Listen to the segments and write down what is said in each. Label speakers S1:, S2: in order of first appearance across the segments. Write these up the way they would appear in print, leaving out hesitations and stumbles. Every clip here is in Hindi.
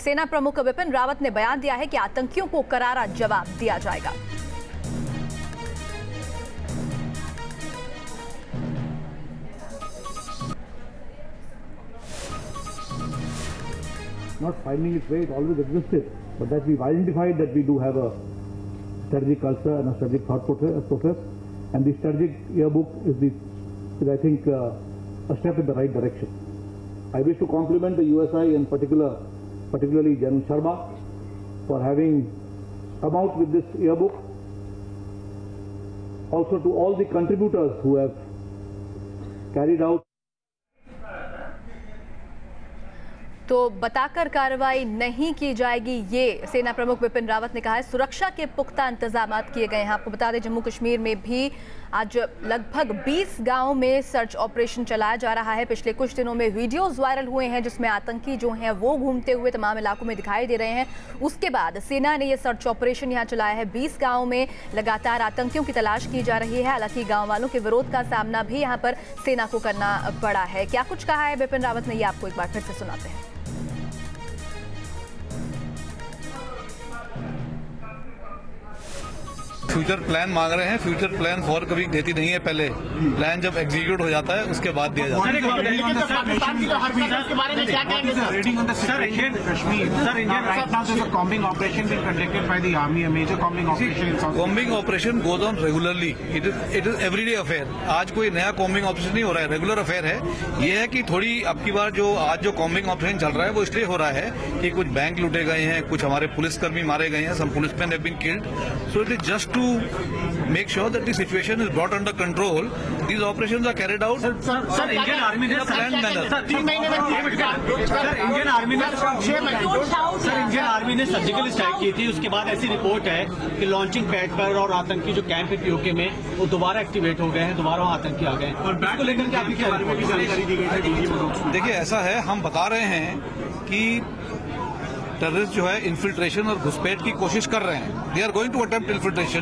S1: सेना प्रमुख विपिन रावत ने बयान दिया है कि आतंकियों को करारा जवाब दिया जाएगा।
S2: Not finding its way, it always existed, but that we've identified that we do have a strategic culture and a strategic thought process, and the strategic yearbook is I think a step in the right direction. I wish to compliment the USI and particularly General Sharma for having come out with this yearbook. Also to all the contributors who have carried out.
S1: तो बताकर कार्रवाई नहीं की जाएगी, ये सेना प्रमुख विपिन रावत ने कहा है। सुरक्षा के पुख्ता इंतजाम किए गए हैं। आपको बता दें, जम्मू कश्मीर में भी आज लगभग 20 गांवों में सर्च ऑपरेशन चलाया जा रहा है। पिछले कुछ दिनों में वीडियोस वायरल हुए हैं जिसमें आतंकी जो हैं वो घूमते हुए तमाम इलाकों में दिखाई दे रहे हैं। उसके बाद सेना ने ये सर्च ऑपरेशन यहाँ चलाया है। 20 गाँव में लगातार आतंकियों की तलाश की जा रही है। हालांकि गाँव वालों के विरोध का सामना भी यहाँ पर सेना को करना पड़ा है। क्या कुछ कहा है विपिन रावत ने, ये आपको एक बार फिर से सुनाते हैं।
S3: फ्यूचर प्लान मांग रहे हैं। फ्यूचर प्लान फॉर कभी देती नहीं है, पहले प्लान जब एग्जीक्यूट हो जाता है उसके बाद दिया जाता है। Combing operation goes on regularly, it is everyday affair. आज कोई नया कॉम्बिंग ऑपरेशन नहीं हो रहा है, रेगुलर अफेयर है। ये है कि थोड़ी अब की बार जो आज जो कॉम्बिंग ऑपरेशन चल रहा है वो इसलिए हो रहा है कि कुछ बैंक लूटे गए हैं, कुछ हमारे पुलिसकर्मी मारे गए हैं, some policeman have been killed, so it is just to make sure that the situation is brought under control. These operations are carried out.
S4: Sir, Indian Army ने
S3: planned manner.
S4: Indian Army ने सर्जिकल स्ट्राइक की थी। उसके बाद ऐसी रिपोर्ट है कि लॉन्चिंग पैड पर और आतंकी जो कैंप है पीओके में वो दोबारा एक्टिवेट हो गए हैं, दोबारा आतंकी आ गए हैं। और बैक को लेकर के आपकी जानकारी दी गई थी।
S3: देखिए, ऐसा है, हम बता रहे हैं कि टेररिस्ट जो है इन्फिल्ट्रेशन और घुसपैठ की कोशिश कर रहे हैं। They are going to attempt infiltration.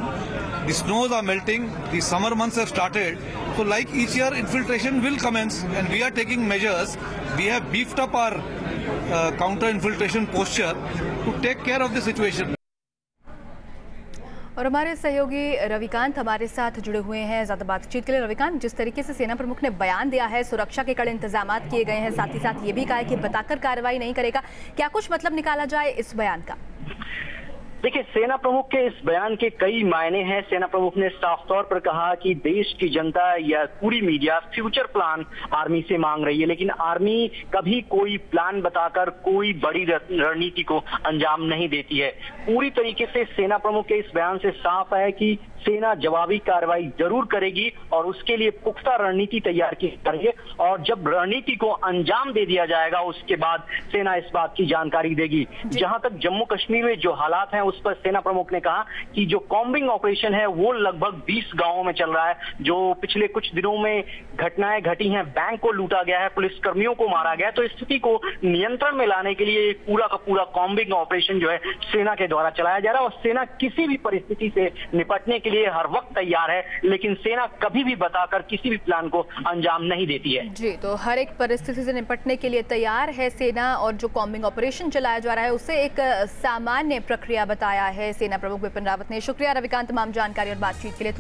S3: The snows are melting, the summer months have started, so like each year infiltration will commence and we are taking measures. We have beefed up our counter infiltration posture to take care of the situation.
S1: और हमारे सहयोगी रविकांत हमारे साथ जुड़े हुए हैं ज़्यादा बातचीत के लिए। रविकांत, जिस तरीके से सेना प्रमुख ने बयान दिया है, सुरक्षा के कड़े इंतजाम किए गए हैं, साथ ही साथ ये भी कहा है कि बताकर कार्रवाई नहीं करेगा, क्या कुछ मतलब निकाला जाए इस बयान का?
S5: देखिए, सेना प्रमुख के इस बयान के कई मायने हैं। सेना प्रमुख ने साफ तौर पर कहा कि देश की जनता या पूरी मीडिया फ्यूचर प्लान आर्मी से मांग रही है, लेकिन आर्मी कभी कोई प्लान बताकर कोई बड़ी रणनीति को अंजाम नहीं देती है। पूरी तरीके से सेना प्रमुख के इस बयान से साफ है कि सेना जवाबी कार्रवाई जरूर करेगी और उसके लिए पुख्ता रणनीति तैयार की जाएगी, और जब रणनीति को अंजाम दे दिया जाएगा उसके बाद सेना इस बात की जानकारी देगी। जहां तक जम्मू कश्मीर में जो हालात हैं उस पर सेना प्रमुख ने कहा कि जो कॉम्बिंग ऑपरेशन है वो लगभग 20 गांवों में चल रहा है। जो पिछले कुछ दिनों में घटनाएं घटी हैं, बैंक को लूटा गया है, पुलिसकर्मियों को मारा गया है, तो स्थिति को नियंत्रण में लाने के लिए पूरा का पूरा कॉम्बिंग ऑपरेशन जो है सेना के द्वारा चलाया जा रहा है। और सेना किसी भी परिस्थिति से निपटने के लिए हर वक्त तैयार है, लेकिन सेना कभी भी बताकर किसी भी प्लान को अंजाम नहीं देती है।
S1: जी, तो हर एक परिस्थिति से निपटने के लिए तैयार है सेना, और जो कॉम्बिंग ऑपरेशन चलाया जा रहा है उसे एक सामान्य प्रक्रिया बताया है सेना प्रमुख विपिन रावत ने। शुक्रिया रविकांत तमाम जानकारी और बातचीत के लिए।